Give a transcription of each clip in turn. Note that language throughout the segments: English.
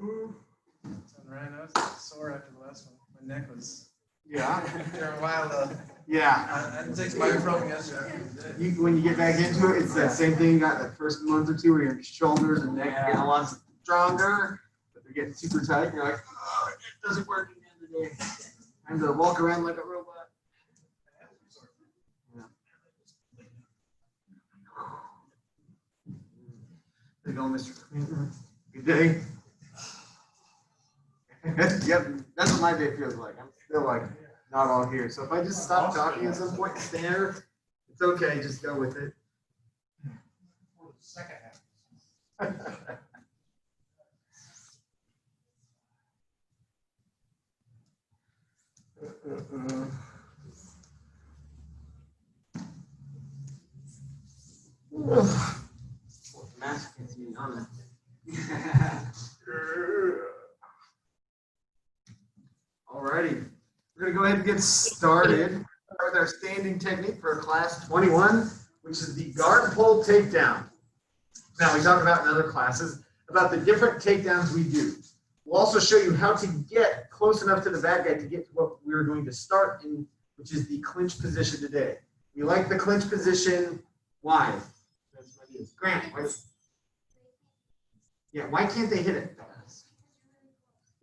Ryan, I was sore after the last one. My neck was. Yeah. After a while, yeah. I didn't take my ibuprofen yesterday. When you get back into it, it's that same thing you got that first month or two where your shoulders and neck are getting a lot stronger, but they're getting super tight. And you're like, oh, it doesn't work at the end of the day. Time to walk around like a robot. Yeah. There you go, Mr. Clinton. Good day. Yep, that's what my day feels like. I'm still like not all here. So if I just stop talking at some point and stare, it's okay. Just go with it. For the second half. Mask gets me on it. Alrighty, we're gonna go ahead and get started with our standing technique for class 21, which is the guard pull takedown. Now we talked about in other classes about the different takedowns we do. We'll also show you how to get close enough to the bad guy to get to what we're going to start in, which is the clinch position today. We like the clinch position. Why? That's my idea. Grant, why can't they hit it?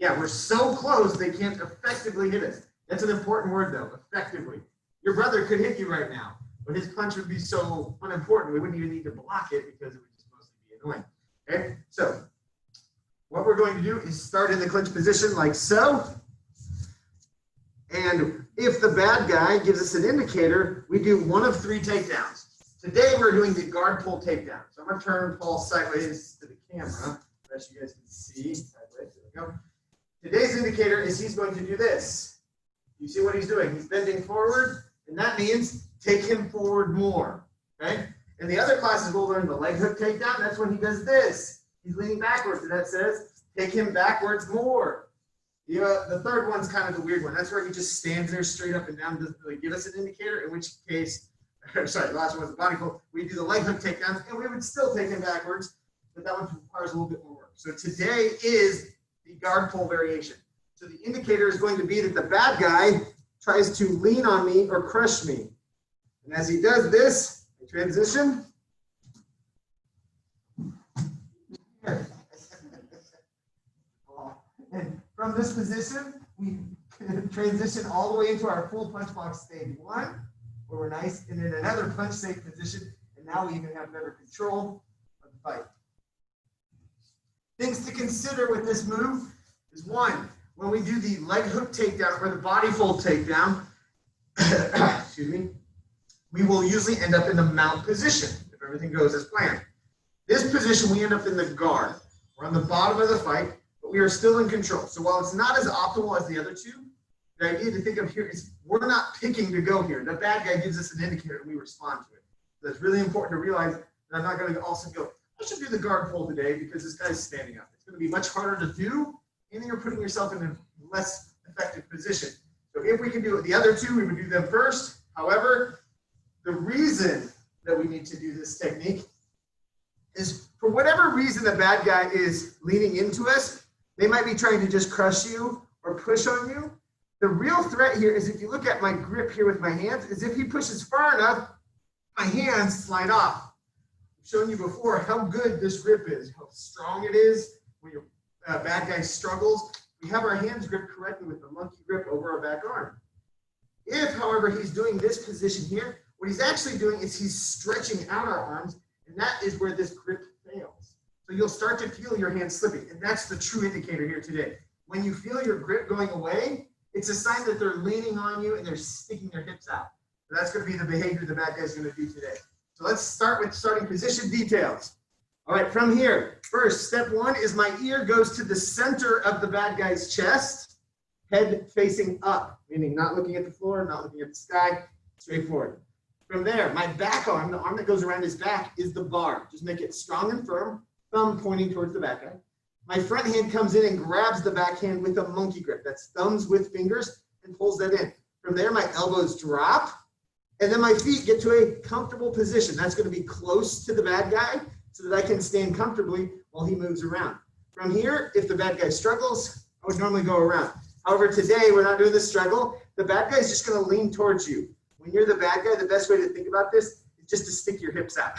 Yeah, we're so close they can't effectively hit us. That's an important word though, effectively. Your brother could hit you right now, but his punch would be so unimportant we wouldn't even need to block it because it would just mostly be annoying. Okay, so what we're going to do is start in the clinch position like so. And if the bad guy gives us an indicator, we do one of 3 takedowns. Today we're doing the guard pull takedown. So I'm going to turn Paul sideways to the camera, so you guys can see. Sideways, there we go. Today's indicator is he's going to do this. You see what he's doing? He's bending forward, and that means take him forward more. Okay? In the other classes, we'll learn the leg hook takedown. That's when he does this. He's leaning backwards, and that says take him backwards more. The third one's kind of the weird one. That's where he just stands there straight up and down, doesn't really give us an indicator, in which case, sorry, the last one was the body pull. We do the leg hook takedowns, and we would still take him backwards, but that one requires a little bit more work. So today is the guard pull variation. So the indicator is going to be that the bad guy tries to lean on me or crush me. And as he does this, I transition. And from this position, we transition all the way into our full punch box stage 1, where we're nice, and then another punch safe position, and now we even have better control of the fight. Things to consider with this move is 1, when we do the leg hook takedown or the body fold takedown, excuse me, we will usually end up in the mount position if everything goes as planned. This position, we end up in the guard. We're on the bottom of the fight, but we are still in control. So while it's not as optimal as the other two, the idea to think of here is we're not picking to go here. The bad guy gives us an indicator and we respond to it. So it's really important to realize that I'm not going to also go, I should do the guard pull today because this guy's standing up. It's going to be much harder to do, and then you're putting yourself in a less effective position. So if we can do it the other two, we would do them first. However, the reason that we need to do this technique is for whatever reason the bad guy is leaning into us, they might be trying to just crush you or push on you. The real threat here is if you look at my grip here with my hands, is if he pushes far enough, my hands slide off. I've shown you before how good this grip is, how strong it is when your bad guy struggles. We have our hands gripped correctly with the monkey grip over our back arm. If, however, he's doing this position here, what he's actually doing is he's stretching out our arms, and that is where this grip fails. So you'll start to feel your hands slipping, and that's the true indicator here today. When you feel your grip going away, it's a sign that they're leaning on you and they're sticking their hips out. So that's going to be the behavior the bad guy's going to do today. So let's start with starting position details. All right, from here, first, step 1 is my ear goes to the center of the bad guy's chest, head facing up, meaning not looking at the floor, not looking at the sky, straightforward. From there, my back arm, the arm that goes around his back, is the bar. Just make it strong and firm, thumb pointing towards the bad guy. My front hand comes in and grabs the backhand with a monkey grip. That's thumbs with fingers and pulls that in. From there, my elbows drop, and then my feet get to a comfortable position. That's going to be close to the bad guy so that I can stand comfortably while he moves around. From here, if the bad guy struggles, I would normally go around. However, today we're not doing the struggle. The bad guy is just going to lean towards you. When you're the bad guy, the best way to think about this is just to stick your hips out.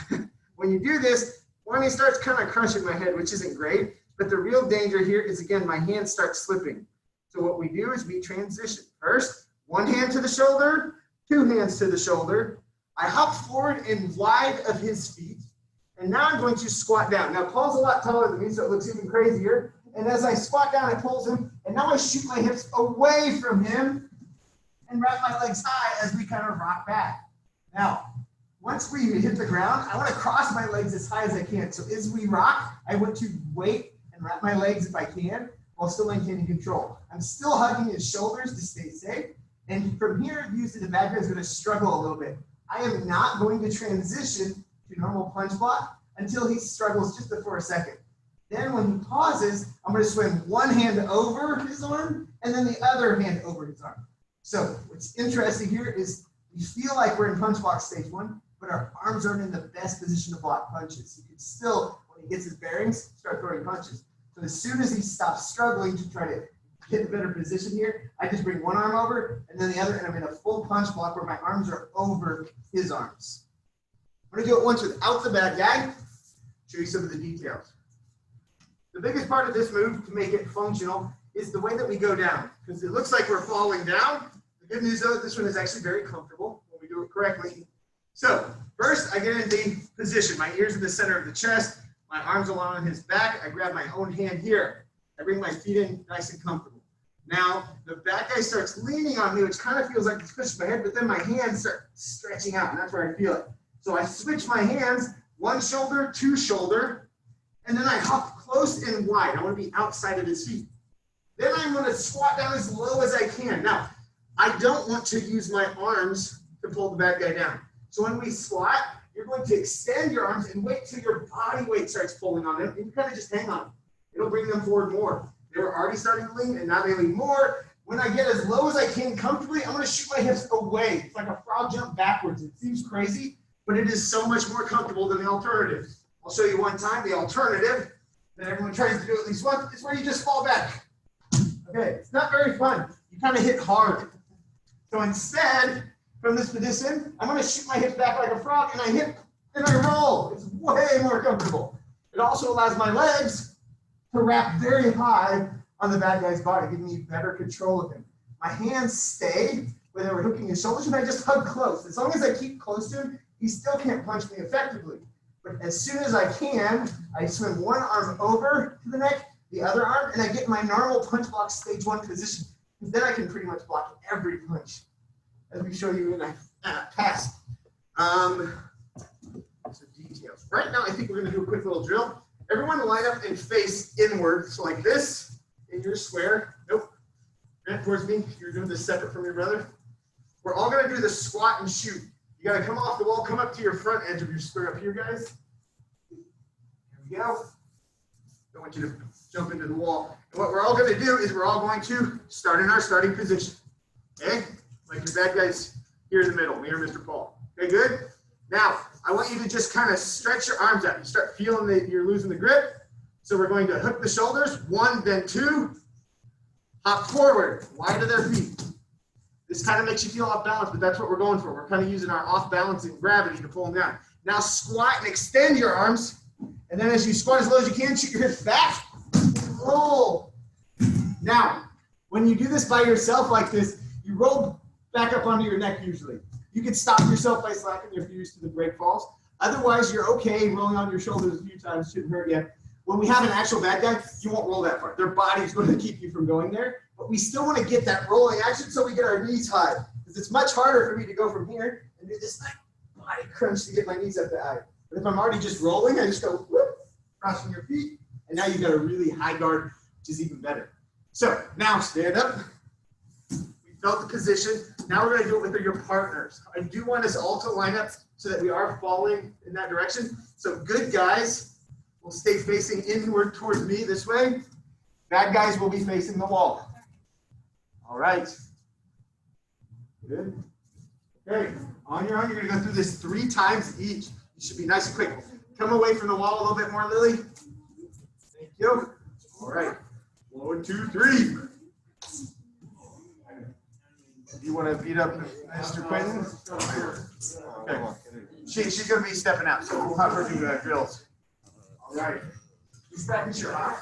When you do this, one, he starts kind of crushing my head, which isn't great. But the real danger here is, again, my hands start slipping. So what we do is we transition. First, one hand to the shoulder, two hands to the shoulder. I hop forward and wide of his feet. And now I'm going to squat down. Now, Paul's a lot taller than me, so it looks even crazier. And as I squat down, I pulls him. And now I shoot my hips away from him and wrap my legs high as we kind of rock back. Now, once we hit the ground, I want to cross my legs as high as I can. So as we rock, I want to wait and wrap my legs if I can, while still maintaining control. I'm still hugging his shoulders to stay safe. And from here, usually the bad guy is going to struggle a little bit. I am not going to transition to normal punch block until he struggles just for a second. Then when he pauses, I'm going to swing one hand over his arm and then the other hand over his arm. So what's interesting here is we feel like we're in punch block stage one, but our arms aren't in the best position to block punches. He can still, when he gets his bearings, start throwing punches. So as soon as he stops struggling to try to get a better position here, I just bring one arm over and then the other, and I'm in a full punch block where my arms are over his arms. I'm going to do it once without the bad guy. Show you some of the details. The biggest part of this move to make it functional is the way that we go down, because it looks like we're falling down. The good news though, this one is actually very comfortable when we do it correctly. So first I get in the position. My ears in the center of the chest, my arms along his back. I grab my own hand here. I bring my feet in nice and comfortable. Now the bad guy starts leaning on me, which kind of feels like it's pushing my head, but then my hands start stretching out, and that's where I feel it. So I switch my hands, one shoulder, two shoulder, and then I hop close and wide. I want to be outside of his feet. Then I'm going to squat down as low as I can. Now, I don't want to use my arms to pull the bad guy down. So when we squat, you're going to extend your arms and wait till your body weight starts pulling on them, and you kind of just hang on. It'll bring them forward more. They were already starting to lean, and now they lean more. When I get as low as I can comfortably, I'm going to shoot my hips away. It's like a frog jump backwards. It seems crazy, but it is so much more comfortable than the alternative. I'll show you one time. The alternative that everyone tries to do at least once is where you just fall back. Okay, it's not very fun. You kind of hit hard. So instead, from this position, I'm going to shoot my hips back like a frog, and I hit and I roll. It's way more comfortable. It also allows my legs to wrap very high on the bad guy's body, giving me better control of him. My hands stay where they were hooking his shoulders, and I just hug close. As long as I keep close to him, he still can't punch me effectively. But as soon as I can, I swing one arm over to the neck, the other arm, and I get my normal punch block stage one position. And then I can pretty much block every punch, as we show you in a past. Some details. Right now, I think we're going to do a quick little drill. Everyone line up and face inward, so like this, in your square. Nope. Right towards me. You're doing this separate from your brother. We're all going to do the squat and shoot. You got to come off the wall, come up to your front edge of your square up here, guys. Here we go. Don't want you to jump into the wall. And what we're all going to do is we're all going to start in our starting position. Okay? Like your bad guys here in the middle, me or Mr. Paul. Okay, good? Now, I want you to just kind of stretch your arms out. You start feeling that you're losing the grip. So we're going to hook the shoulders, one, then two. Hop forward, wide of their feet. This kind of makes you feel off balance, but that's what we're going for. We're kind of using our off balance and gravity to pull them down. Now squat and extend your arms. And then as you squat as low as you can, shoot your hips back. Roll. Now, when you do this by yourself like this, you roll back up onto your neck usually. You can stop yourself by slapping your fingers to the break falls. Otherwise, you're okay rolling on your shoulders a few times, shouldn't hurt you. When we have an actual bad guy, you won't roll that far. Their body's going to keep you from going there. But we still want to get that rolling action so we get our knees high. Because it's much harder for me to go from here and do this like body crunch to get my knees up the high. But if I'm already just rolling, I just go whoop, crossing your feet. And now you've got a really high guard, which is even better. So now stand up. We felt the position. Now we're going to do it with your partners. I do want us all to line up so that we are falling in that direction. So good guys will stay facing inward towards me this way. Bad guys will be facing the wall. All right. Good. Okay. On your own, you're going to go through this 3 times each. You should be nice and quick. Come away from the wall a little bit more, Lily. Thank you. All right. 1, 2, 3. You want to beat up Mr. Quentin? Okay. She's going to be stepping out, so we'll have her do drills. All right. Just practice your eye.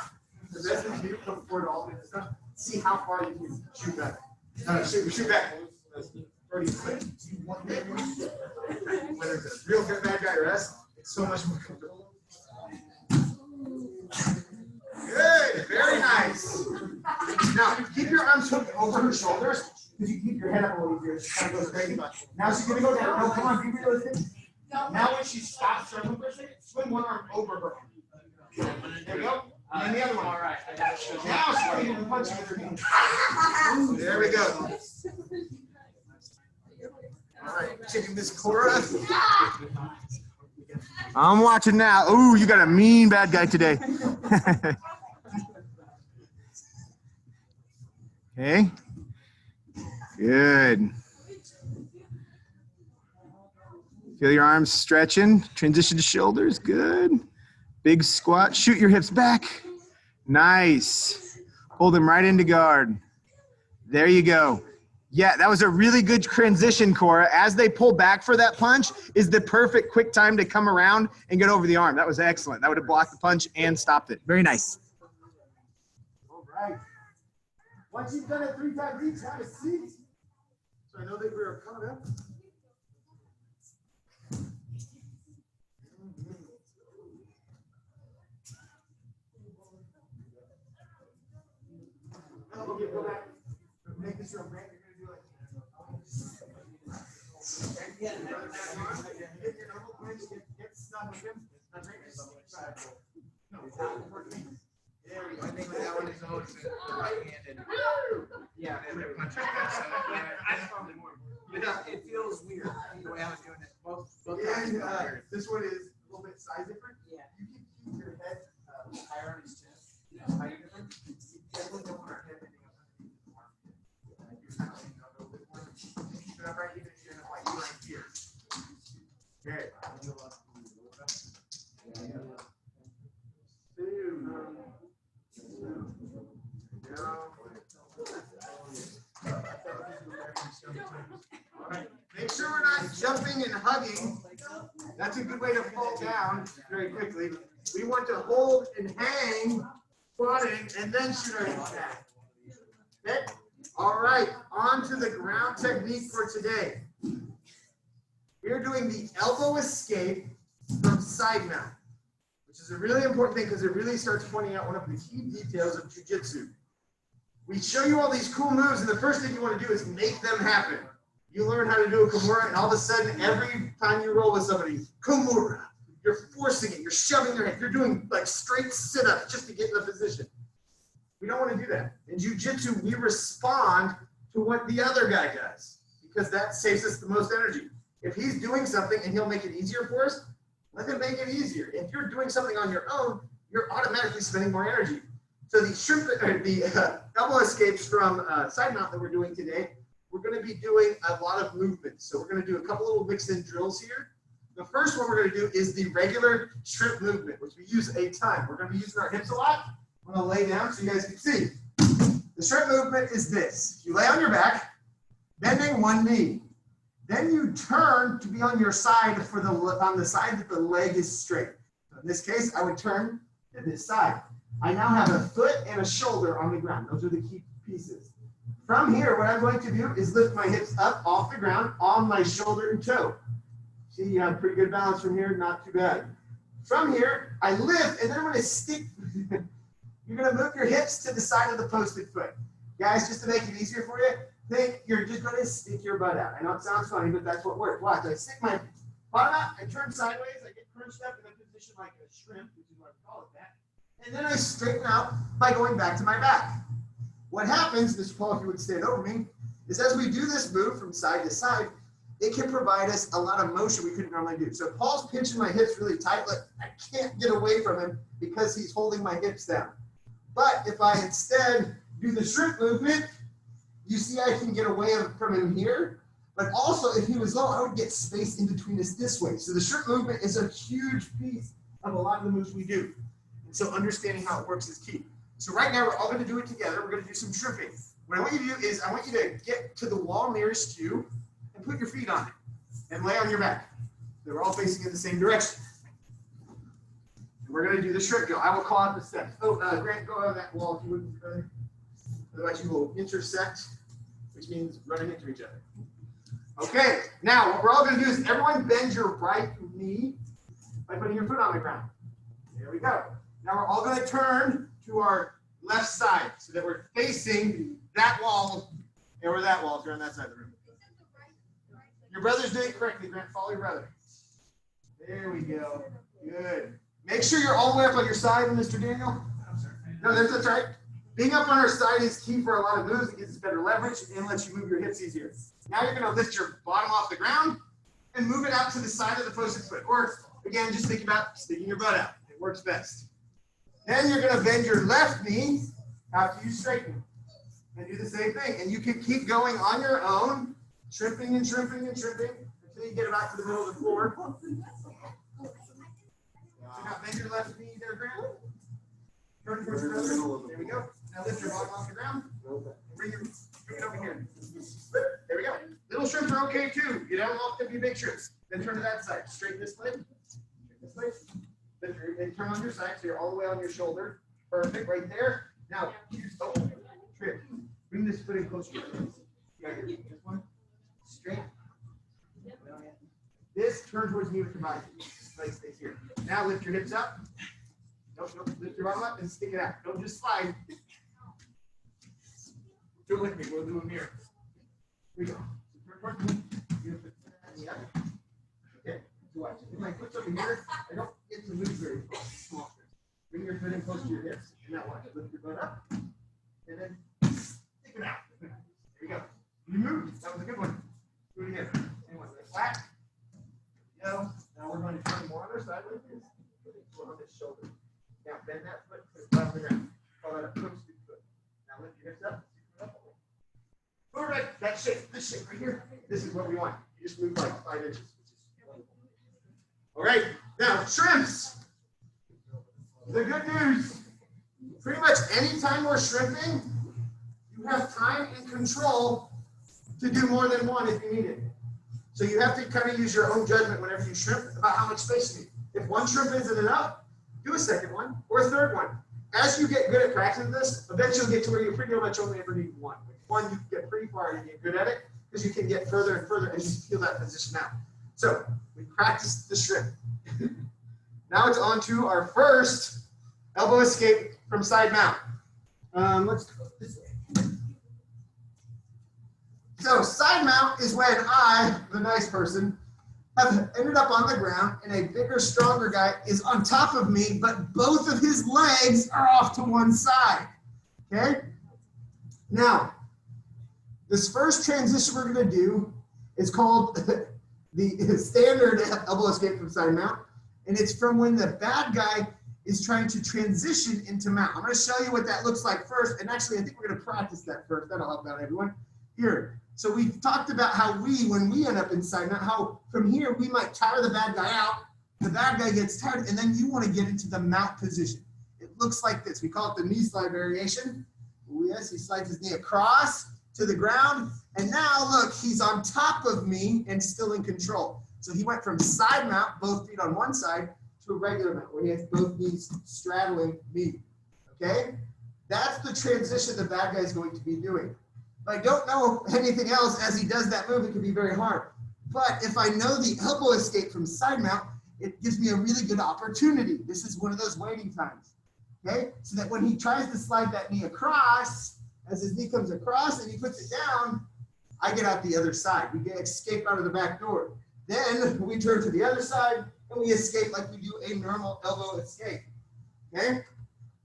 The best thing to do, come forward all this stuff. See how far you can shoot back. Shoot back. When there's a real good bad guy rest, it's so much more comfortable. Good, very nice. Now keep your arms hooked over her shoulders because you keep your head up a little bit. She kind of goes crazy. Now she's gonna go down. No, come on, be realistic. Now when she stops circling for a second, swing one arm over her. There we go. And then the other one. All right. Now swing and punch with her knee. There we go. All right, checking Miss Cora. I'm watching now. Ooh, you got a mean bad guy today. Okay. Good. Feel your arms stretching. Transition to shoulders. Good. Big squat. Shoot your hips back. Nice. Hold them right into guard. There you go. Yeah, that was a really good transition, Cora. As they pull back for that punch is the perfect quick time to come around and get over the arm. That was excellent. That would have blocked the punch and stopped it. Very nice. All right. Once you've done it 3 times each, have a seat. So I know that we are caught up. Okay, go back. Make this real great. You're going to do it. Get your normal punch. Get stuck with him. No, it's not working. There we go. I think that one is always right-handed. Yeah. Every punch is good, so that's probably more important. It feels weird the way I was doing it. Both times felt weird. This one is a little bit size different. Yeah. You can keep your head higher on his chest. Height different. Definitely don't want our head ending up underneath the arm. Keep it up right here. You're like you right here. Okay. Make sure we're not jumping and hugging. That's a good way to fall down very quickly. We want to hold and hang, squatting, and then shoot our hips back. Okay? All right, on to the ground technique for today. We're doing the elbow escape from side mount, which is a really important thing because it really starts pointing out one of the key details of jiu-jitsu. We show you all these cool moves, and the first thing you want to do is make them happen. You learn how to do a Kimura, and all of a sudden, every time you roll with somebody, Kimura, you're forcing it, you're shoving their head, you're doing like straight sit-ups just to get in the position. We don't want to do that. In jiu-jitsu, we respond to what the other guy does because that saves us the most energy. If he's doing something and he'll make it easier for us, let him make it easier. If you're doing something on your own, you're automatically spending more energy. So the elbow escapes from side mount that we're doing today, we're going to be doing a lot of movements. So we're going to do a couple little mixed-in drills here. The first one we're going to do is the regular shrimp movement, which we use a ton. We're going to be using our hips a lot. I'm going to lay down so you guys can see. The shrimp movement is this. You lay on your back, bending one knee. Then you turn to be on your side on the side that the leg is straight. So in this case, I would turn to this side. I now have a foot and a shoulder on the ground. Those are the key pieces. From here, what I'm going to do is lift my hips up off the ground on my shoulder and toe. See, you have pretty good balance from here, not too bad. From here, I lift, and then I'm going to stick. You're going to move your hips to the side of the posted foot. Guys, just to make it easier for you, think you're just going to stick your butt out. I know it sounds funny, but that's what works. Watch, I stick my bottom out, I turn sideways, I get crunched up in a position like a shrimp, which is what we call it that. And then I straighten out by going back to my back. What happens, Mr. Paul, if you would stand over me, is as we do this move from side to side, it can provide us a lot of motion we couldn't normally do. So Paul's pinching my hips really tight, like I can't get away from him because he's holding my hips down. But if I instead do the shrimp movement, you see I can get away from him here, but also if he was low, I would get space in between us this way. So the shrimp movement is a huge piece of a lot of the moves we do. And so understanding how it works is key. So right now, we're all going to do it together. We're going to do some shrimping. What I want you to do is I want you to get to the wall nearest you and put your feet on it and lay on your back. So we're all facing in the same direction. And we're going to do the shrimp drill. I will call out the steps. Oh, Grant, go on that wall if you wouldn't. Otherwise, you will intersect, which means running into each other. Okay, now what we're all going to do is everyone bend your right knee by putting your foot on the ground. There we go. Now we're all going to turn to our left side so that we're facing that wall or that wall if you're on that side of the room. Your brother's doing it correctly, Grant. Follow your brother. There we go. Good. Make sure you're all the way up on your side, Mr. Daniel. No, that's right. Being up on our side is key for a lot of moves. It gives us better leverage and lets you move your hips easier. Now you're going to lift your bottom off the ground and move it out to the side of the posted foot. Or, again, just think about sticking your butt out. It works best. Then you're going to bend your left knee after you straighten. And do the same thing. And you can keep going on your own, shrimping and shrimping and shrimping until you get it back to the middle of the floor. So now bend your left knee there, Grant. Turn towards your brother. There we go. Now lift your bottom off the ground. Bring it over here. There we go. Little shrimps are okay too. You don't have to be big shrimps. Then turn to that side. Straighten this leg. And turn on your side so you're all the way on your shoulder. Perfect. Right there. Now, trip. Bring this foot in closer to your hips. This one. Straight. This turn towards me with your body. Leg stays here. Now lift your hips up. Nope. Lift your bottom up and stick it out. Don't just slide. Do it with me. We'll do them here. Here we go. Turn towards me. You're gonna put that in the other. Okay. So watch. If my foot's over here, I don't get to move very small. Bring your foot in close to your hips. And now watch. Lift your butt up. And then stick it out. There we go. You moved. That was a good one. Do it again. Anyone lay flat. Go. Now we're going to turn more on our side like this. Put it on this shoulder. Now bend that foot, put it flat on the ground. Call that a posted foot. Now lift your hips up. Perfect. That shape, this shape right here. This is what we want. You just move like 5 inches. All right. Now shrimps. The good news. Pretty much any time we're shrimping, you have time and control to do more than one if you need it. So you have to kind of use your own judgment whenever you shrimp about how much space you need. If one shrimp isn't enough, do a second one or a third one. As you get good at practicing this, eventually you'll get to where you pretty much only ever need one. With one, you get pretty far and you get good at it because you can get further and further as you feel that position out. So we practiced the shrimp. Now it's on to our first elbow escape from side mount. Let's go this way. So side mount is when I, the nice person, have ended up on the ground and a bigger, stronger guy is on top of me, but both of his legs are off to one side. Okay? Now, this first transition we're going to do is called the standard elbow escape from side mount, and it's from when the bad guy is trying to transition into mount. I'm going to show you what that looks like first, and actually I think we're going to practice that first. That'll help out everyone. Here. So we've talked about how when we end up inside mount, how from here we might tire the bad guy out, the bad guy gets tired, and then you want to get into the mount position. It looks like this. We call it the knee slide variation. Oh, yes, he slides his knee across to the ground, and now look, he's on top of me and still in control. So he went from side mount, both feet on one side, to a regular mount, where he has both knees straddling me, okay? That's the transition the bad guy is going to be doing. If I don't know anything else as he does that move, it can be very hard. But if I know the elbow escape from side mount, it gives me a really good opportunity. This is one of those waiting times, okay? So that when he tries to slide that knee across, as his knee comes across and he puts it down, I get out the other side. We get escape out of the back door. Then we turn to the other side and we escape like we do a normal elbow escape, okay?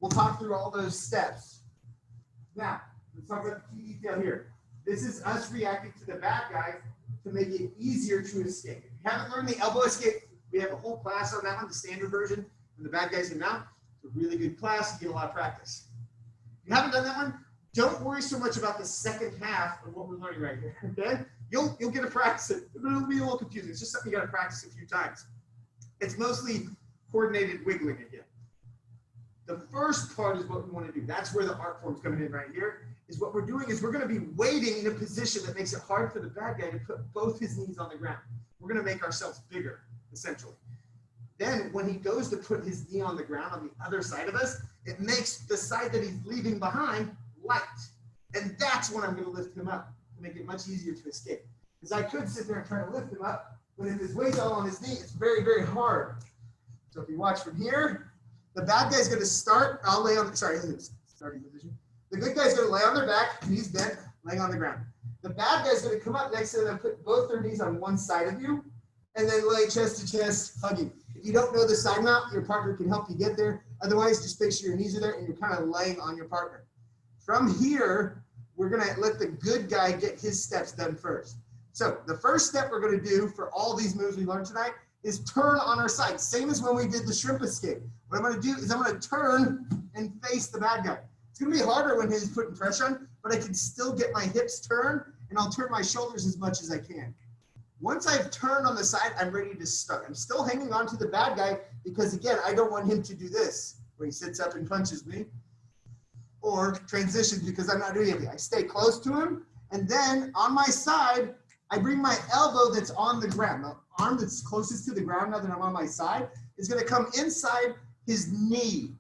We'll talk through all those steps. Now, let's talk about the key detail here. This is us reacting to the bad guy to make it easier to escape. If you haven't learned the elbow escape, we have a whole class on that one, the standard version, when the bad guys in mount. It's a really good class. You get a lot of practice. If you haven't done that one, don't worry so much about the second half of what we're learning right here, okay? You'll get to practice it. It'll be a little confusing. It's just something you got to practice a few times. It's mostly coordinated wiggling again. The first part is what we want to do. That's where the art form's coming in right here. Is what we're doing is we're going to be waiting in a position that makes it hard for the bad guy to put both his knees on the ground. We're going to make ourselves bigger, essentially. Then when he goes to put his knee on the ground on the other side of us, it makes the side that he's leaving behind light. And that's when I'm going to lift him up to make it much easier to escape. Because I could sit there and try to lift him up, but if his weight's all on his knee, it's very, very hard. So if you watch from here, the bad guy's going to start. I'll lay on, sorry, starting position. The good guy's going to lay on their back, knees bent, laying on the ground. The bad guy's going to come up next to them and put both their knees on one side of you, and then lay chest to chest, hugging. If you don't know the side mount, your partner can help you get there. Otherwise, just make sure your knees are there and you're kind of laying on your partner. From here, we're going to let the good guy get his steps done first. So the first step we're going to do for all these moves we learned tonight is turn on our side. Same as when we did the shrimp escape. What I'm going to do is I'm going to turn and face the bad guy. It's going to be harder when he's putting pressure on, but I can still get my hips turned, and I'll turn my shoulders as much as I can. Once I've turned on the side, I'm ready to start. I'm still hanging on to the bad guy because, again, I don't want him to do this, where he sits up and punches me, or transitions because I'm not doing anything. I stay close to him, and then on my side, I bring my elbow that's on the ground. The arm that's closest to the ground now that I'm on my side is going to come inside his knee.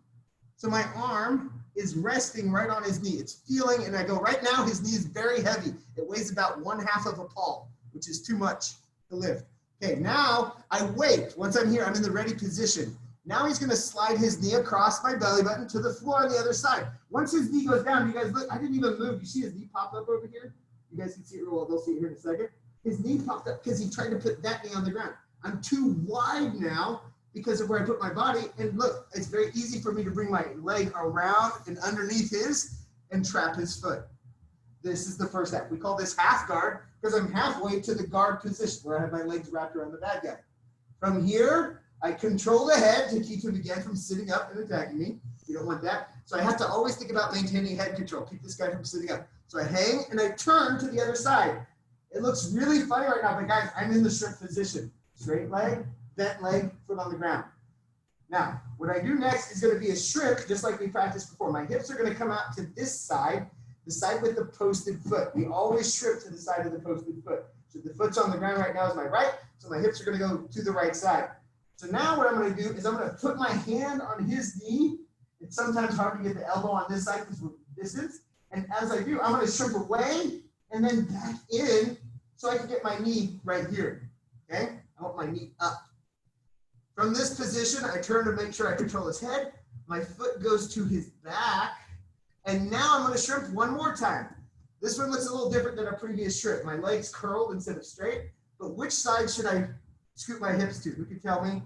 So my arm is resting right on his knee. It's feeling, and I go, right now his knee is very heavy. It weighs about 1/2 of a palm, which is too much to lift. Okay, now I wait. Once I'm here, I'm in the ready position. Now he's going to slide his knee across my belly button to the floor on the other side. Once his knee goes down, you guys look, I didn't even move. You see his knee pop up over here? You guys can see it real well. They'll see it here in a second. His knee popped up because he tried to put that knee on the ground. I'm too wide now because of where I put my body. And look, it's very easy for me to bring my leg around and underneath his and trap his foot. This is the first step. We call this half guard because I'm halfway to the guard position where I have my legs wrapped around the bad guy. From here, I control the head to keep him again from sitting up and attacking me. You don't want that. So I have to always think about maintaining head control. Keep this guy from sitting up. So I hang and I turn to the other side. It looks really funny right now, but guys, I'm in the shrimp position. Straight leg, bent leg, foot on the ground. Now, what I do next is going to be a shrimp, just like we practiced before. My hips are going to come out to this side, the side with the posted foot. We always shrimp to the side of the posted foot. So the foot's on the ground right now is my right, so my hips are going to go to the right side. So now what I'm going to do is I'm going to put my hand on his knee. It's sometimes hard to get the elbow on this side because we're distance. And as I do, I'm going to shrimp away and then back in so I can get my knee right here, okay? I want my knee up. From this position, I turn to make sure I control his head. My foot goes to his back. And now I'm going to shrimp one more time. This one looks a little different than our previous shrimp. My legs curled instead of straight. But which side should I scoot my hips to? Who can tell me?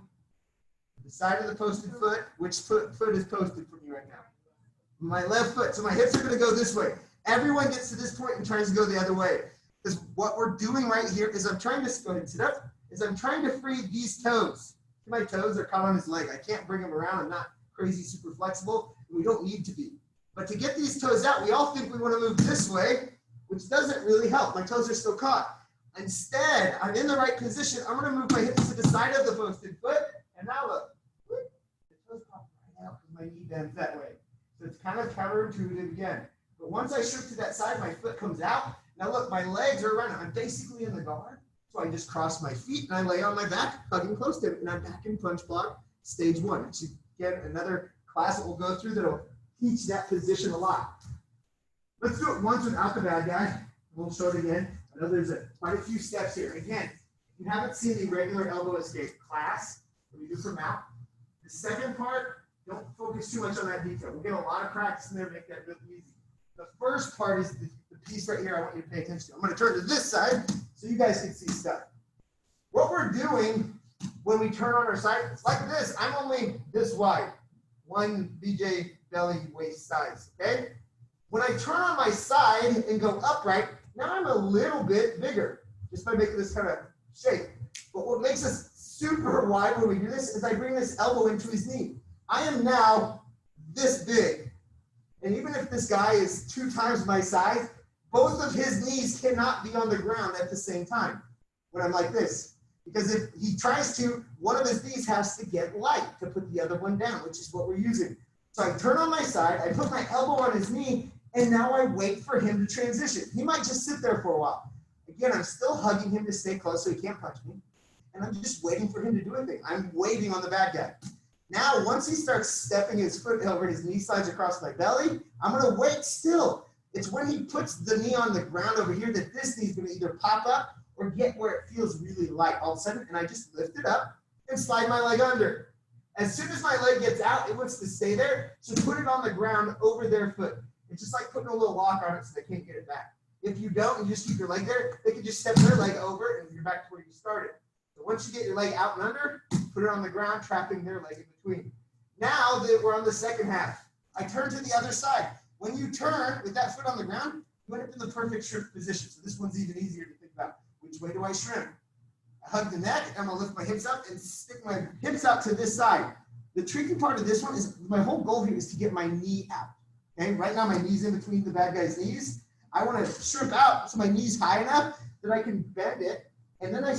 The side of the posted foot. Which foot is posted for me right now? My left foot. So my hips are going to go this way. Everyone gets to this point and tries to go the other way. Because what we're doing right here is I'm trying to, go ahead and sit up, is I'm trying to free these toes. My toes are caught on his leg. I can't bring them around. I'm not crazy super flexible. And we don't need to be. But to get these toes out, we all think we want to move this way, which doesn't really help. My toes are still caught. Instead, I'm in the right position. I'm going to move my hips to the side of the posted foot. And now look, the toes pop right out because my knee bends that way. So it's kind of counterintuitive again. But once I shift to that side, my foot comes out. Now look, my legs are around. I'm basically in the guard. So I just cross my feet and I lay on my back, hugging close to him. And I'm back in punch block, stage one. It's again another class that we'll go through that'll teach that position a lot. Let's do it once without the bad guy. We'll show it again. I know there's quite a few steps here. Again, if you haven't seen the regular elbow escape class, what we do for mount, the second part, don't focus too much on that detail. We'll get a lot of practice in there, make that really easy. The first part is the piece right here I want you to pay attention to. I'm going to turn to this side so you guys can see stuff. What we're doing when we turn on our side, it's like this. I'm only this wide, one BJ belly waist size, okay? When I turn on my side and go upright, now I'm a little bit bigger just by making this kind of shape. But what makes us super wide when we do this is I bring this elbow into his knee. I am now this big. And even if this guy is 2 times my size, both of his knees cannot be on the ground at the same time when I'm like this. Because if he tries to, one of his knees has to get light to put the other one down, which is what we're using. So I turn on my side, I put my elbow on his knee, and now I wait for him to transition. He might just sit there for a while. Again, I'm still hugging him to stay close so he can't punch me. And I'm just waiting for him to do a thing. I'm waiting on the bad guy. Now, once he starts stepping his foot over, his knee slides across my belly, I'm going to wait still. It's when he puts the knee on the ground over here that this knee's going to either pop up or get where it feels really light all of a sudden. And I just lift it up and slide my leg under. As soon as my leg gets out, it wants to stay there. So put it on the ground over their foot. It's just like putting a little lock on it so they can't get it back. If you don't, and you just keep your leg there, they can just step their leg over and you're back to where you started. So once you get your leg out and under, put it on the ground, trapping their leg in between. Now that we're on the second half, I turn to the other side. When you turn with that foot on the ground, you end up in the perfect shrimp position. So this one's even easier to think about. Which way do I shrimp? I hug the neck, I'm gonna lift my hips up and stick my hips out to this side. The tricky part of this one is my whole goal here is to get my knee out. Okay, right now my knee's in between the bad guy's knees. I want to shrimp out so my knee's high enough that I can bend it, and then I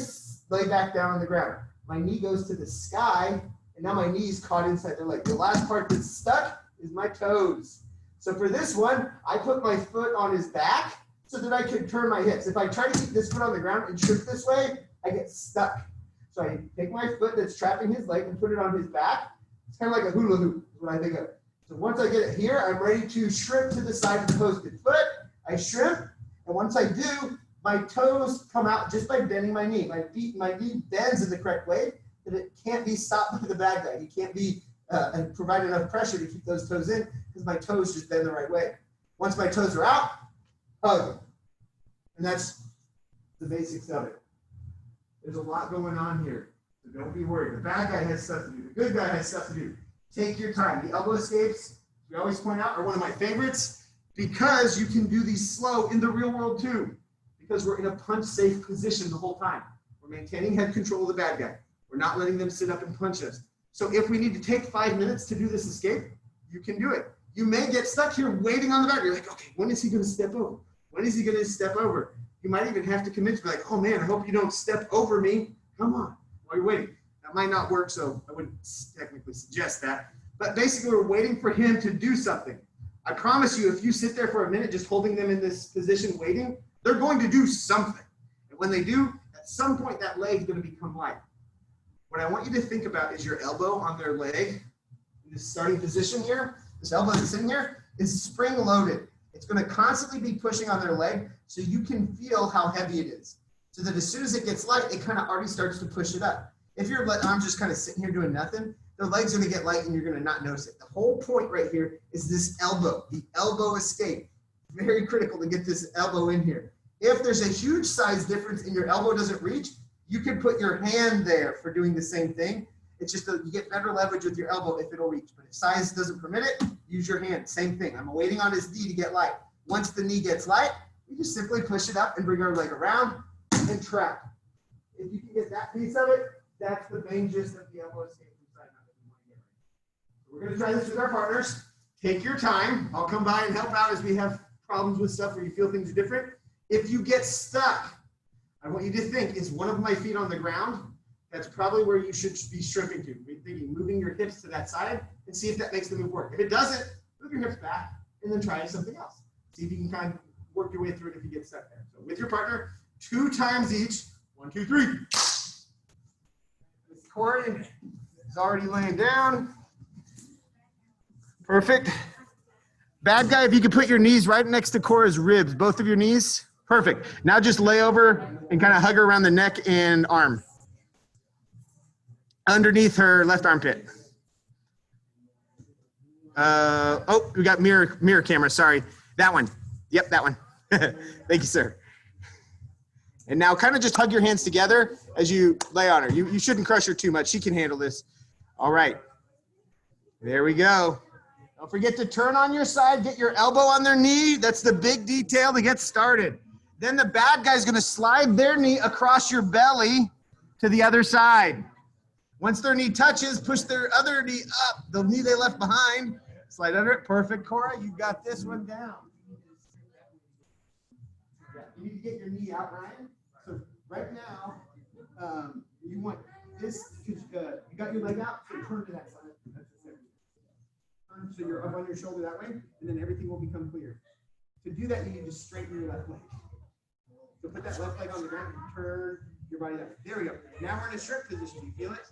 lay back down on the ground. My knee goes to the sky, and now my knee's caught inside their leg. The last part that's stuck is my toes. So for this one, I put my foot on his back so that I can turn my hips. If I try to keep this foot on the ground and shrimp this way, I get stuck. So I take my foot that's trapping his leg and put it on his back. It's kind of like a hula hoop, is what I think of. So once I get it here, I'm ready to shrimp to the side of the posted foot. I shrimp, and once I do, my toes come out just by bending my knee. My knee bends in the correct way that it can't be stopped by the bad guy. He can't be and provide enough pressure to keep those toes in because my toes just bend the right way. Once my toes are out, hug. And that's the basics of it. There's a lot going on here, so don't be worried. The bad guy has stuff to do. The good guy has stuff to do. Take your time. The elbow escapes, we always point out, are one of my favorites because you can do these slow in the real world too. Because we're in a punch-safe position the whole time. We're maintaining head control of the bad guy. We're not letting them sit up and punch us. So if we need to take 5 minutes to do this escape, you can do it. You may get stuck here waiting on the bad guy. You're like, okay, when is he going to step over? When is he going to step over? You might even have to commit to be like, oh man, I hope you don't step over me. Come on, while you're waiting. That might not work, so I wouldn't technically suggest that. But basically, we're waiting for him to do something. I promise you, if you sit there for a minute just holding them in this position waiting, they're going to do something. And when they do, at some point, that leg is going to become light. What I want you to think about is your elbow on their leg. In this starting position here, this elbow that's in here is spring loaded. It's going to constantly be pushing on their leg so you can feel how heavy it is. So that as soon as it gets light, it kind of already starts to push it up. If your arm's just kind of sitting here doing nothing, their leg's going to get light and you're going to not notice it. The whole point right here is this elbow, the elbow escape. Very critical to get this elbow in here. If there's a huge size difference and your elbow doesn't reach, you can put your hand there for doing the same thing. It's just that you get better leverage with your elbow if it'll reach. But if size doesn't permit it, use your hand. Same thing. I'm waiting on his knee to get light. Once the knee gets light, we just simply push it up and bring our leg around and trap. If you can get that piece of it, that's the main gist of the elbow escape inside. We're going to try this with our partners. Take your time. I'll come by and help out as we have problems with stuff where you feel things are different. If you get stuck, I want you to think, is one of my feet on the ground? That's probably where you should be shrimping to. Be thinking, moving your hips to that side and see if that makes the move work. If it doesn't, move your hips back and then try something else. See if you can kind of work your way through it if you get stuck there. So with your partner, 2 times each. 1, 2, 3. Corey is already laying down. Perfect. Bad guy, if you could put your knees right next to Cora's ribs, both of your knees. Perfect. Now just lay over and kind of hug her around the neck and arm. Underneath her left armpit. Oh, we got mirror camera. Sorry. That one. Yep, that one. Thank you, sir. And now kind of just hug your hands together as you lay on her. You shouldn't crush her too much. She can handle this. All right. There we go. Don't forget to turn on your side. Get your elbow on their knee. That's the big detail to get started. Then the bad guy's going to slide their knee across your belly to the other side. Once their knee touches, push their other knee up. The knee they left behind. Slide under it. Perfect, Cora. You got this one down. You need to get your knee out, Ryan. So right now, you want this, you got your leg out, so turn to that side. That's the second. turn so you're up on your shoulder that way, and then everything will become clear. To do that, you need to straighten your left leg. So put that left leg on the ground and turn your body that way. There we go. Now we're in a shrimp position. You feel it?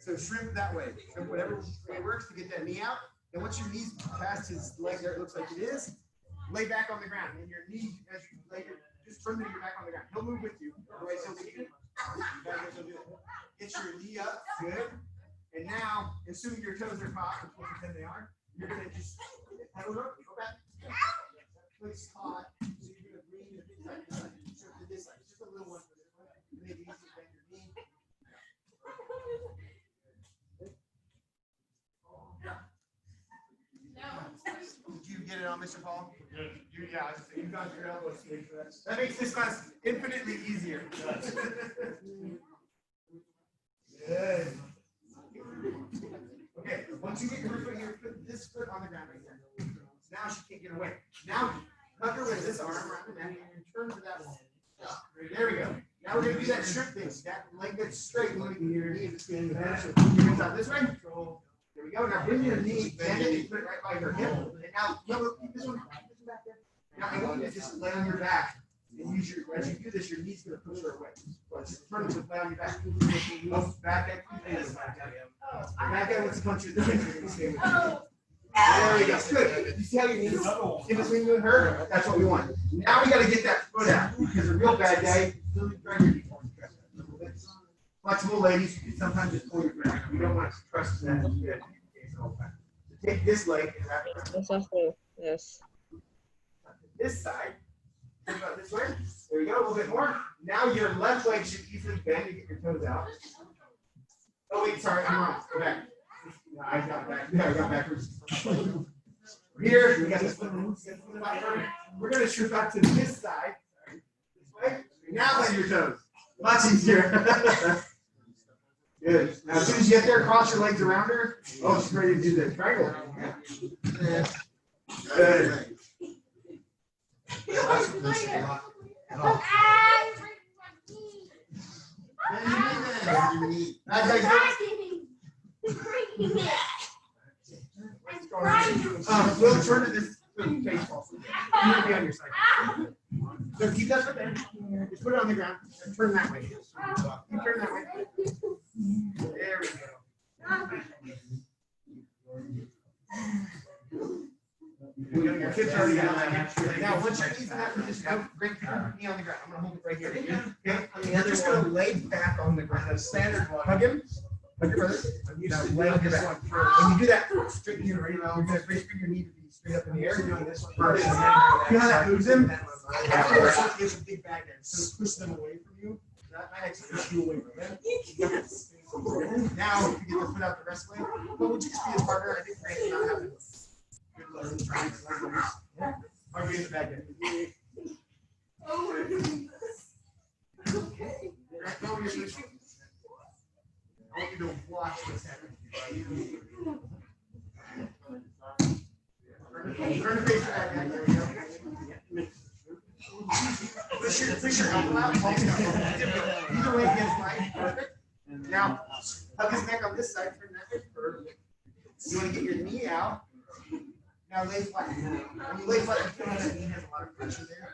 So shrimp that way. Shrimp whatever way works to get that knee out. And once your knee's past his leg there, it looks like it is, lay back on the ground. And your knee, as you lay it, just turn your back on the ground. He'll move with you. Otherwise, he'll leave you. He'll do it. Get your knee up. Good. And now, assuming your toes are caught, which we'll pretend they are, you're going to just pedal up, go back. Place caught. So you're going to bring your feet back to this side. Just a little one for this one. Make it easy to bend your knee. Did you get it on, Mr. Paul? Yeah, you got your elbow straight for that. That makes this class infinitely easier. Good. Okay, once you get your foot here, put this foot on the ground right there. Now she can't get away. Now hug her with this arm around the neck and turn to that wall. There we go. Now we're gonna do that shrimp thing. That leg that's straight. Your knee is standing back. Hands out this way. There we go. Now bring your knee, bend it, and put it right by your hip. And now, keep this one back there. Now I want you to just lay on your back and use your. As you do this, your knee's gonna push her away. Just turn it, lay on your back. Oh, back up. Back up. Let's punch you. There we go. Good. You see how your knees in between you and her? That's what we want. Now we got to get that foot out because a real bad day. Flexible ladies, you can sometimes just pull your back. You don't want to trust that. So take this leg and wrap it around. Yes. This side. Think about this way. There you go. A little bit more. Now your left leg should easily bend to get your toes out. Oh wait, sorry, I'm wrong. Go back. No, I got back. Yeah, I got backwards. Here, we got this one. We're gonna shoot back to this side. This way. Now bend your toes. Much easier. Good. Now, as soon as you get there, cross your legs around her. Oh, she's ready to do the triangle. Good. We'll turn to this baseball. You will be on your side. So keep that foot there. Just put it on the ground and turn that way. You turn that way. There we go. Your hips already got that. Now, once you're in that position, bring your knee on the ground. I'm going to hold it right here. Okay? I'm just going to lay back on the ground. That's standard one. Hug him. Hug your brother. Now, lay on your back. When you do that, straighten your right. You're going to bring your knee to be straight up in the air. You're doing this one first. You know how that moves him? Afterwards, it's a big bag there. So push them away from you. That might actually push you away from them. Now, if you get the foot out the rest of the way, but would you just be a partner? I think Randy not having good legs, trying to learn. I'll be in the bag there. I want you to watch what's happening. Turn the face back. There we go. Push your elbow out. Either way, against mine. Perfect. Now, hug his neck on this side. Turn that way. Perfect. You want to get your knee out. Now lay flat. When you lay flat, you feel that knee has a lot of pressure there.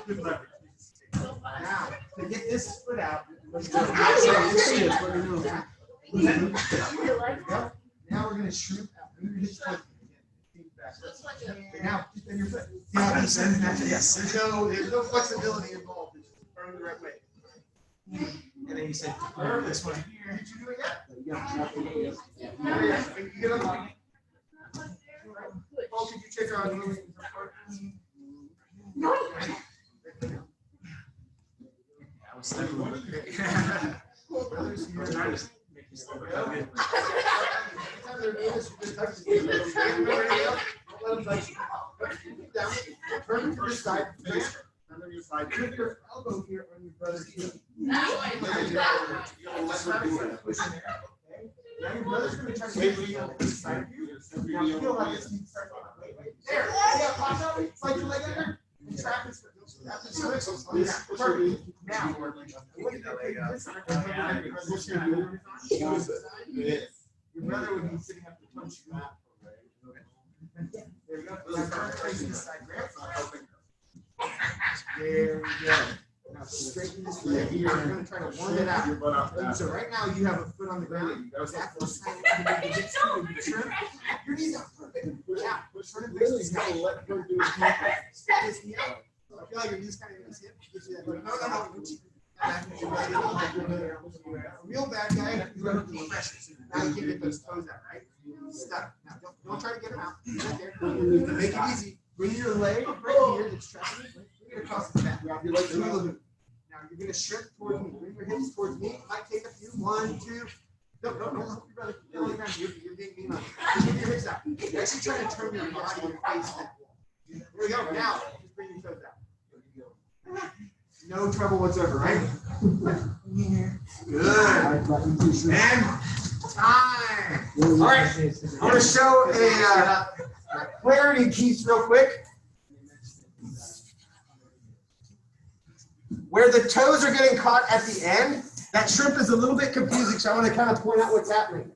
Good leverage. Now, to get this foot out, let's go. Now we're going to shrimp out. Move your hips forward. Now, just bend your foot. Yes. There's no flexibility involved. It's just turn the right way. And then you said, this one here. Did you do it yet? Yeah. You get on the line. Paul, could you check our moving? No. I was stuck with it. Brothers, you're nice. Turn to this side. Under your side. Put your elbow here on your brother's knee. Now your brother's going to try to get you on this side of you. Now feel how this knee starts on. There. Yeah, pop out. Slide your leg under. And trap this. Perfect. Now, your brother would be sitting up to punch you out. There we go. Now turn facing this side, Grant. There we go. Now straighten this leg here. We're going to try to warm it out. So right now you have a foot on the ground. That's the side of the hips to the trim. Your knees are perfect. Now, turn and face this guy. Straighten this knee out. I feel like your knees kind of in his hip. No. Real bad guy, you run into pressure. So now you can get those toes out, right? Stuck. Now don't try to get them out. Right there. To make it easy, bring your leg right here that's trapping. Bring it across the back. Grab your leg to the loop. Now you're going to shrink towards me. Bring your hips towards me. It might take a few. 1, 2. No, help your brother. You're being mean on it. Just get your hips out. You're actually trying to turn your body and face that wall. Here we go. Now, just bring your toes out. No trouble whatsoever, right? Good. And time. All right. I want to show a clarity piece real quick. Where the toes are getting caught at the end, that shrimp is a little bit confusing, so I want to kind of point out what's happening.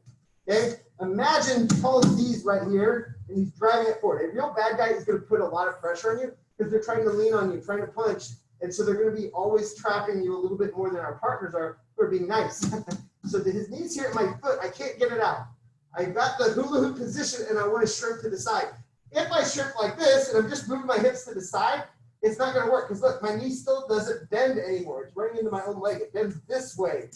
Okay? Imagine Paul D's right here, and he's driving it forward. A real bad guy is going to put a lot of pressure on you because they're trying to lean on you, trying to punch, and so they're going to be always trapping you a little bit more than our partners are who are being nice. So his knee's here at my foot. I can't get it out. I got the hula hoop position, and I want to shrimp to the side. If I shrimp like this, and I'm just moving my hips to the side, it's not going to work because look, my knee still doesn't bend anymore. It's running into my own leg. It bends this way.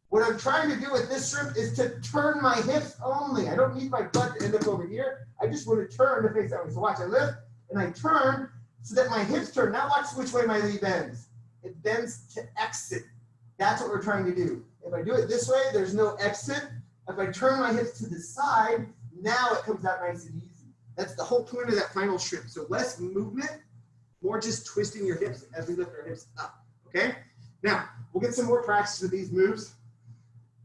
What I'm trying to do with this shrimp is to turn my hips only. I don't need my butt to end up over here. I just want to turn to face that way. So watch, I lift and I turn so that my hips turn. Now watch which way my knee bends. It bends to exit. That's what we're trying to do. If I do it this way, there's no exit. If I turn my hips to the side, now it comes out nice and easy. That's the whole point of that final shrimp. So less movement, more just twisting your hips as we lift our hips up, okay? Now, we'll get some more practice with these moves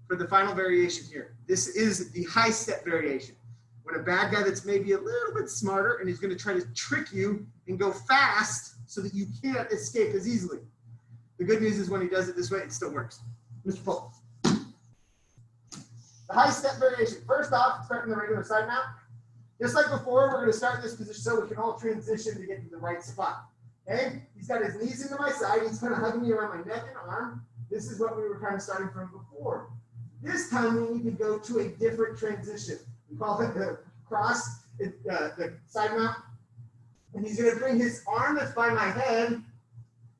for the final variation here. This is the high step variation. When a bad guy that's maybe a little bit smarter and he's gonna try to trick you and go fast so that you can't escape as easily. The good news is when he does it this way, it still works. Mr. Paul. The high step variation. First off, starting the regular side mount. Just like before, we're going to start in this position so we can all transition to get to the right spot. Okay? He's got his knees into my side. He's kind of hugging me around my neck and arm. This is what we were kind of starting from before. This time we need to go to a different transition. We call it the cross, the side mount. And he's going to bring his arm that's by my head.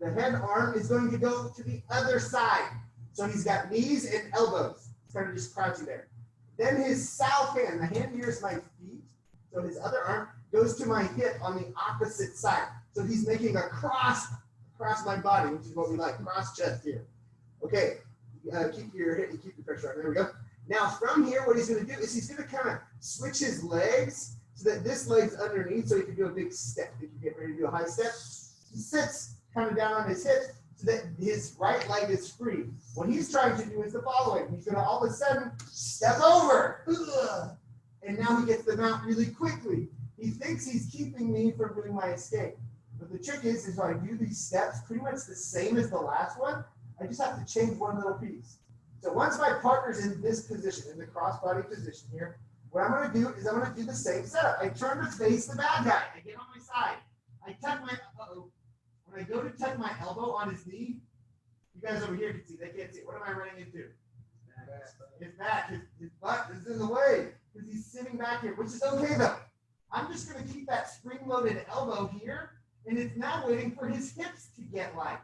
The head arm is going to go to the other side. So he's got knees and elbows. He's kind of just crouching there. Then his south hand, the hand here is my feet. So his other arm goes to my hip on the opposite side. So he's making a cross across my body, which is what we like, cross chest here. Okay, keep your pressure on. There we go. Now from here, what he's going to do is he's going to kind of switch his legs so that this leg's underneath, so he can do a big step. If you get ready to do a high step, he sits kind of down on his hips so that his right leg is free. What he's trying to do is the following. He's going to all of a sudden step over. Ugh. And now he gets the mount really quickly. He thinks he's keeping me from doing my escape. But the trick is when I do these steps, pretty much the same as the last one, I just have to change one little piece. So once my partner's in this position, in the crossbody position here, what I'm going to do is I'm going to do the same setup. I turn to face the bad guy. I get on my side. I tuck my, when I go to tuck my elbow on his knee, you guys over here can see, they can't see. What am I running into? His back, his butt is in the way because he's sitting back here, which is okay though. I'm just going to keep that spring-loaded elbow here, and it's now waiting for his hips to get light.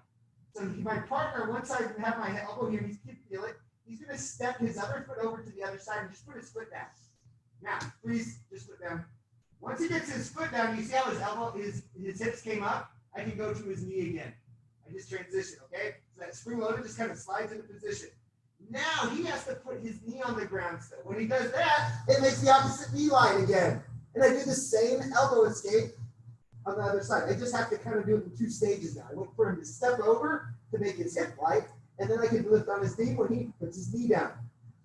So my partner, once I have my elbow here, he's going to feel it. He's going to step his other foot over to the other side and just put his foot down. Now, please, just foot down. Once he gets his foot down, you see how his elbow, his hips came up? I can go to his knee again. I just transition, okay? So that spring-loaded just kind of slides into position. Now he has to put his knee on the ground still. When he does that, it makes the opposite knee line again. And I do the same elbow escape on the other side. I just have to kind of do it in 2 stages now. I wait for him to step over to make his hip light, and then I can lift on his knee when he puts his knee down.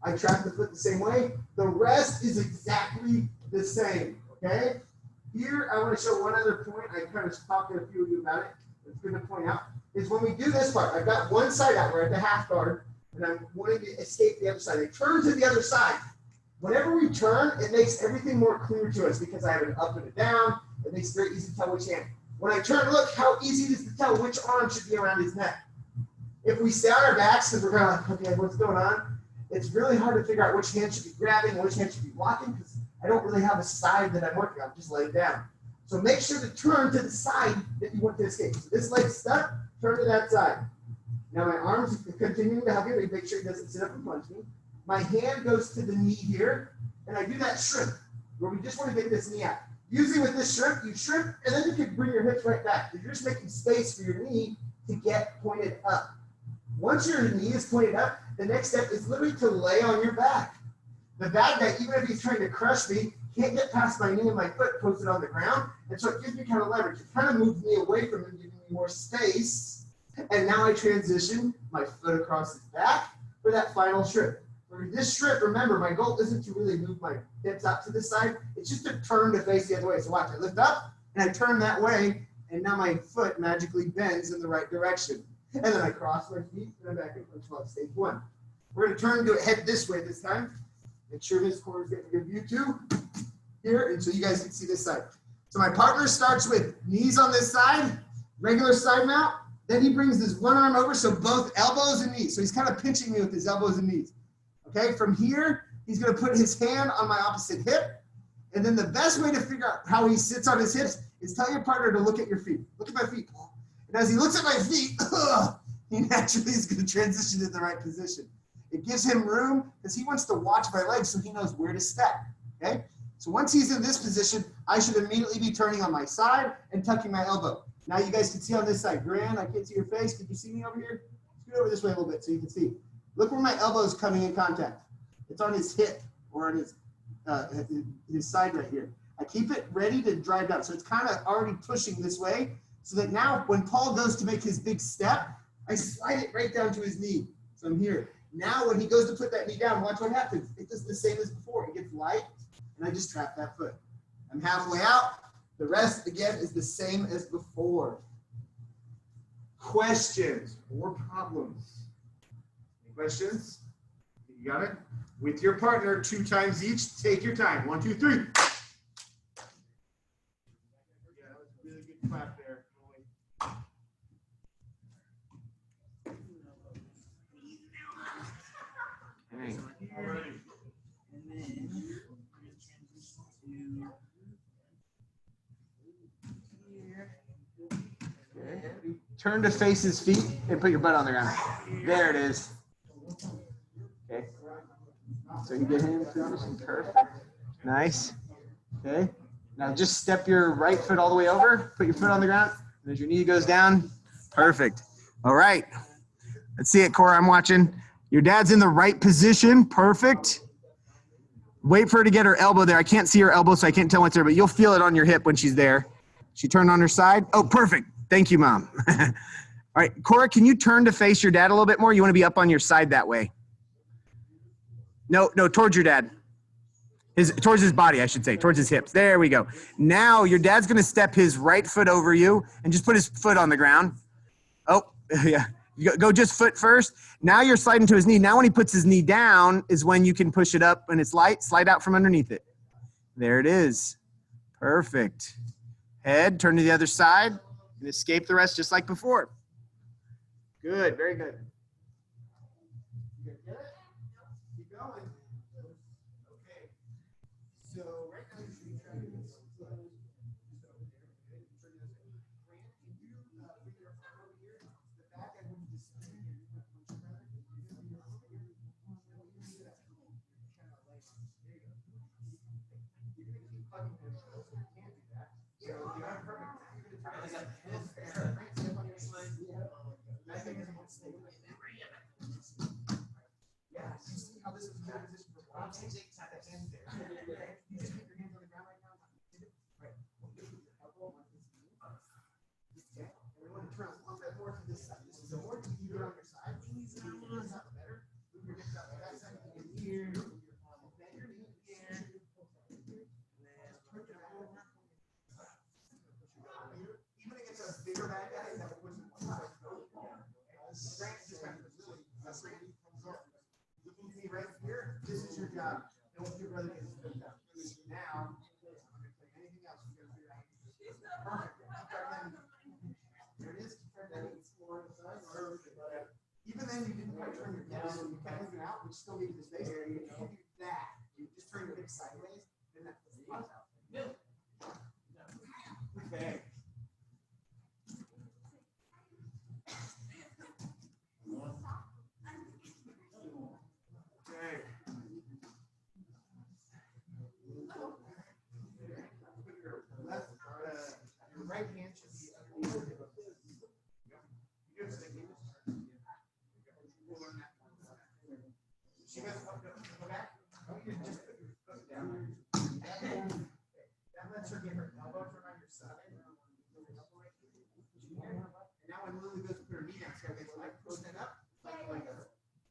I trap the foot the same way. The rest is exactly the same, okay? Here, I want to show one other point. I kind of talked to a few of you about it. It's good to point out, is when we do this part, I've got one side out, we're at the half guard, and I'm wanting to escape the other side. I turn to the other side. Whenever we turn, it makes everything more clear to us because I have an up and a down. It makes it very easy to tell which hand. When I turn, look how easy it is to tell which arm should be around his neck. If we stay on our backs because we're kind of like, okay, what's going on? It's really hard to figure out which hand should be grabbing and which hand should be blocking because I don't really have a side that I'm working on. Just lay it down. So make sure to turn to the side that you want to escape. So this leg's stuck, turn to that side. Now my arms are continuing to help you. Make sure he doesn't sit up and punch me. My hand goes to the knee here, and I do that shrimp, where we just want to get this knee out. Usually with this shrimp, you shrimp, and then you can bring your hips right back. You're just making space for your knee to get pointed up. Once your knee is pointed up, the next step is literally to lay on your back. The bad guy, even if he's trying to crush me, can't get past my knee and my foot posted on the ground, and so it gives me kind of leverage. It kind of moves me away from him, giving me more space, and now I transition my foot across his back for that final shrimp. For this shrimp, remember, my goal isn't to really move my hips out to this side. It's just to turn to face the other way. So watch, I lift up, and I turn that way, and now my foot magically bends in the right direction. And then I cross my feet, and I'm back in punch club stage one. We're going to turn to head this way this time. Make sure this corner is getting a good view too. Here, and so you guys can see this side. So my partner starts with knees on this side, regular side mount. Then he brings this one arm over, so both elbows and knees. So he's kind of pinching me with his elbows and knees. Okay, from here, he's going to put his hand on my opposite hip. And then the best way to figure out how he sits on his hips is tell your partner to look at your feet. Look at my feet. And as he looks at my feet, he naturally is going to transition to the right position. It gives him room because he wants to watch my legs so he knows where to step. Okay, so once he's in this position, I should immediately be turning on my side and tucking my elbow. Now you guys can see on this side. Grant, I can't see your face. Can you see me over here? Scoot over this way a little bit so you can see. Look where my elbow is coming in contact. It's on his hip or on his side right here. I keep it ready to drive down. So it's kind of already pushing this way so that now when Paul goes to make his big step, I slide it right down to his knee. So I'm here. Now when he goes to put that knee down, watch what happens. It does the same as before. It gets light and I just trap that foot. I'm halfway out. The rest, again, is the same as before. Questions or problems? Any questions? You got it? With your partner, 2 times each. Take your time. 1, 2, 3. Yeah, that was a really good clap there. Hey. Turn to face his feet and put your butt on the ground. There it is. Okay. So you get him position. Perfect. Nice. Okay. Now just step your right foot all the way over. Put your foot on the ground. And as your knee goes down. Perfect. All right. Let's see it, Cora. I'm watching. Your dad's in the right position. Perfect. Wait for her to get her elbow there. I can't see her elbow, so I can't tell what's there, but you'll feel it on your hip when she's there. She turned on her side. Oh, perfect. Thank you, Mom. All right, Cora, can you turn to face your dad a little bit more? You want to be up on your side that way. No, towards your dad. Towards his body, I should say, towards his hips. There we go. Now your dad's going to step his right foot over you and just put his foot on the ground. Oh, yeah. Go just foot first. Now you're sliding to his knee. Now when he puts his knee down is when you can push it up and it's light. Slide out from underneath it. There it is. Perfect. Head, turn to the other side. And escape the rest just like before. Good, very good. You get it? Keep going. Okay. So right now you should be trying to get this just over there. Okay. Can you bring your arm over here? The back end will just spin here. There you go. You're gonna keep hugging him, so you can't do that. So you are perfect. Yeah, you see how this is a good position for boxing? You just keep your hands on the ground right now. Right. Elbow on his knee. Okay. And we want to turn a little bit more to this side. This is a more easier on your side. Better. Move your hips out to that side. Here. Bend your knee here. Even against a bigger bad guy, that would push it one side. Strength just kind of really, that's right. Look at me right here. This is your job. Don't your brother get his foot down. Now, I'm not going to play anything else. You're going to figure out. Perfect. There it is. Even then, you didn't quite turn your hips. You kept moving out, which still leaves the space. You can't do that. You just turn your hips sideways, then that pops out. Okay. Okay. Your right hand should be underneath your hip. She goes up, go back. I want you to just put your foot down. That lets her get her elbow from on your side. And now when Lily goes to put her knee down, she's got to go like push that up. Like a,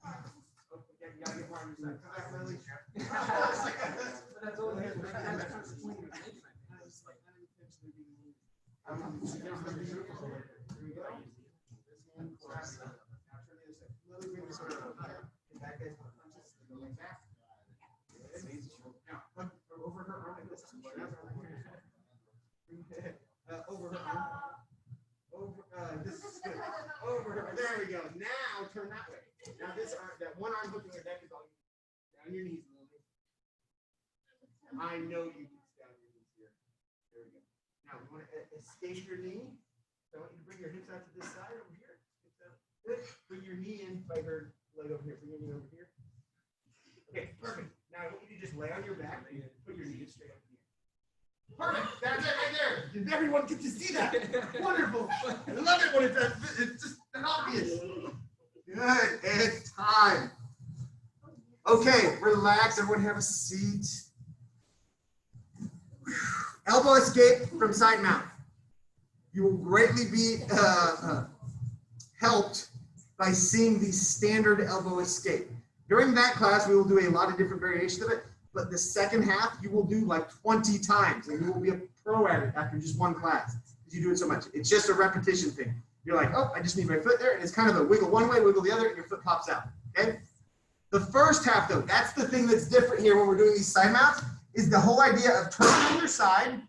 oh, yeah, you got to get more on your side. Come back, Lily. But that's all it is. Here we go. This hand grabs it. Now turn the other side. Lily, bring this over. Get back, guys. Go like that. Now, put over her arm like this. Over her arm. Over, this is good. Over her. There we go. Now turn that way. Now this arm, that one arm hooking your neck is all down your knees, Lily. I know you can stay on your knees here. There we go. Now you want to escape your knee. So I want you to bring your hips out to this side over here. Put your knee in by her leg over here. Bring your knee over here. Okay, perfect. Now I want you to just lay on your back and put your knees straight up here. Perfect. That's it right there. Did everyone get to see that? Wonderful. I love it when it's just obvious. Good. It's time. Okay, relax. Everyone have a seat. Elbow escape from side mount. You will greatly be helped by seeing the standard elbow escape. During that class, we will do a lot of different variations of it, but the second half, you will do like 20 times, and you will be a pro at it after just one class, because you do it so much. It's just a repetition thing. You're like, oh, I just need my foot there, and it's kind of a wiggle one way, wiggle the other, and your foot pops out, okay? The first half, though, that's the thing that's different here when we're doing these side mounts, is the whole idea of turning on your side,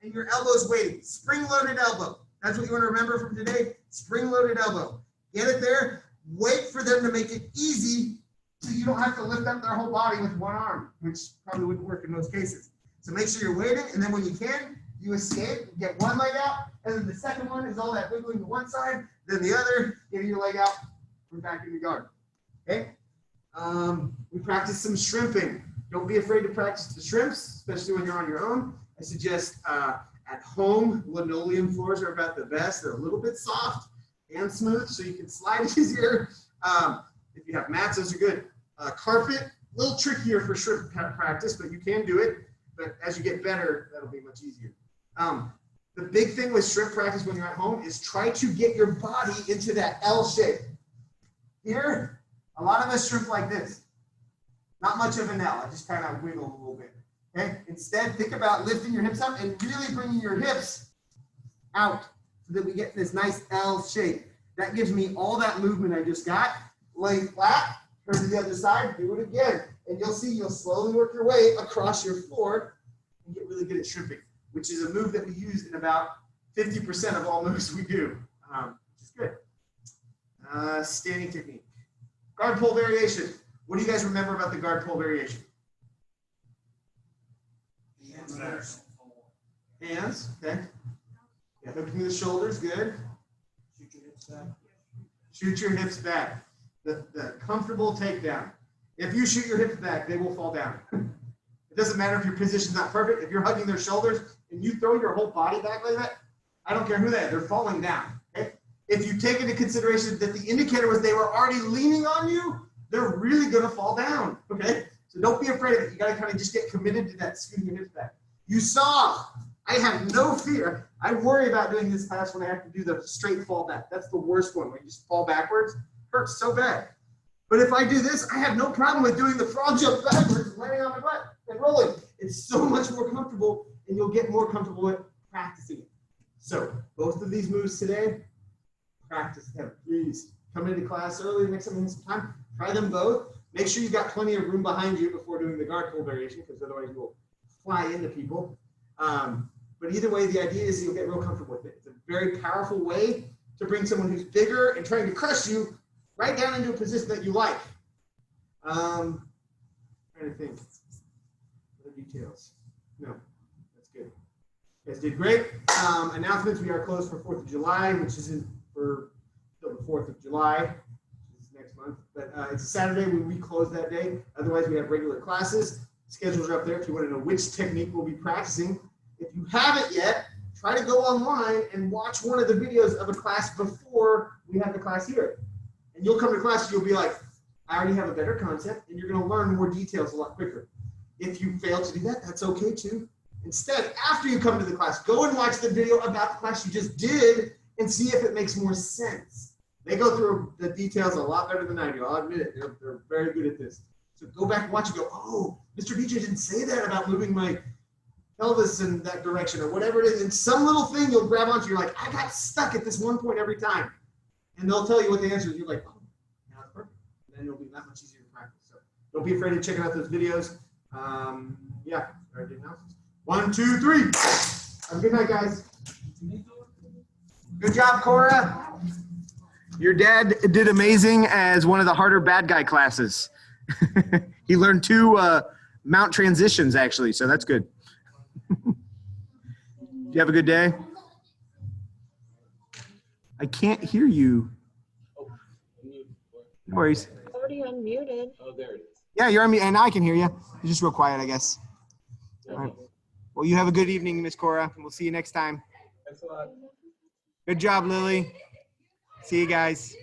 and your elbow's waiting. Spring-loaded elbow. That's what you want to remember from today. Spring-loaded elbow. Get it there. Wait for them to make it easy so you don't have to lift up their whole body with one arm, which probably wouldn't work in most cases. So make sure you're waiting, and then when you can, you escape, get one leg out, and then the second one is all that wiggling to one side, then the other, getting your leg out, we're back in the guard. Okay? We practice some shrimping. Don't be afraid to practice the shrimps, especially when you're on your own. I suggest at home, linoleum floors are about the best. They're a little bit soft and smooth, so you can slide easier. If you have mats, those are good. Carpet, a little trickier for shrimp practice, but you can do it. But as you get better, that'll be much easier. The big thing with shrimp practice when you're at home is try to get your body into that L shape. Here, a lot of us shrimp like this. Not much of an L. I just kind of wiggle a little bit. Okay? Instead, think about lifting your hips up and really bringing your hips out so that we get this nice L shape. That gives me all that movement I just got. Lay flat, turn to the other side, do it again. And you'll see you'll slowly work your way across your floor and get really good at shrimping, which is a move that we use in about 50% of all moves we do, which is good. Standing technique. Guard pull variation. What do you guys remember about the guard pull variation? Hands, okay. Yeah, hook through the shoulders, good. Shoot your hips back. Shoot your hips back. The comfortable takedown. If you shoot your hips back, they will fall down. It doesn't matter if your position's not perfect. If you're hugging their shoulders and you throw your whole body back like that, I don't care who they are, they're falling down. Okay? If you take into consideration that the indicator was they were already leaning on you, they're really gonna fall down. Okay? So don't be afraid of it. You gotta kind of just get committed to that scooting your hips back. You saw, I have no fear. I worry about doing this class when I have to do the straight fall back. That's the worst one, when you just fall backwards. Hurts so bad. But if I do this, I have no problem with doing the frog jump backwards, landing on my butt and rolling. It's so much more comfortable, and you'll get more comfortable at practicing it. So both of these moves today, practice them. Please come into class early next time you have some time. Try them both. Make sure you've got plenty of room behind you before doing the guard pull variation, because otherwise you will fly into people. But either way, the idea is you'll get real comfortable with it. It's a very powerful way to bring someone who's bigger and trying to crush you right down into a position that you like. Trying to think. Other details. No, that's good. You guys did great. Announcements: we are closed for 4th of July, which isn't for till the 4th of July, which is next month. But it's a Saturday when we close that day. Otherwise, we have regular classes. Schedules are up there if you want to know which technique we'll be practicing. If you haven't yet, try to go online and watch one of the videos of a class before we have the class here. And you'll come to class and you'll be like, I already have a better concept, and you're going to learn more details a lot quicker. If you fail to do that, that's okay too. Instead, after you come to the class, go and watch the video about the class you just did and see if it makes more sense. They go through the details a lot better than I do. I'll admit it. They're very good at this. So go back and watch and go, oh, Mr. DJ didn't say that about moving my pelvis in that direction or whatever it is. And some little thing you'll grab onto, you're like, I got stuck at this one point every time. And they'll tell you what the answer is. You're like, oh, now it's perfect. And then it'll be that much easier to practice. So don't be afraid of checking out those videos. Yeah, all right, good announcements. 1, 2, 3. Have a good night, guys. Good job, Cora. Your dad did amazing as one of the harder bad guy classes. He learned 2 mount transitions, actually, so that's good. Do you have a good day? I can't hear you. No worries. Already unmuted. Oh, there it is. Yeah, you're on me, and I can hear you. You're just real quiet, I guess. All right. Well, you have a good evening, Miss Cora. We'll see you next time. Thanks a lot. Good job, Lily. See you guys.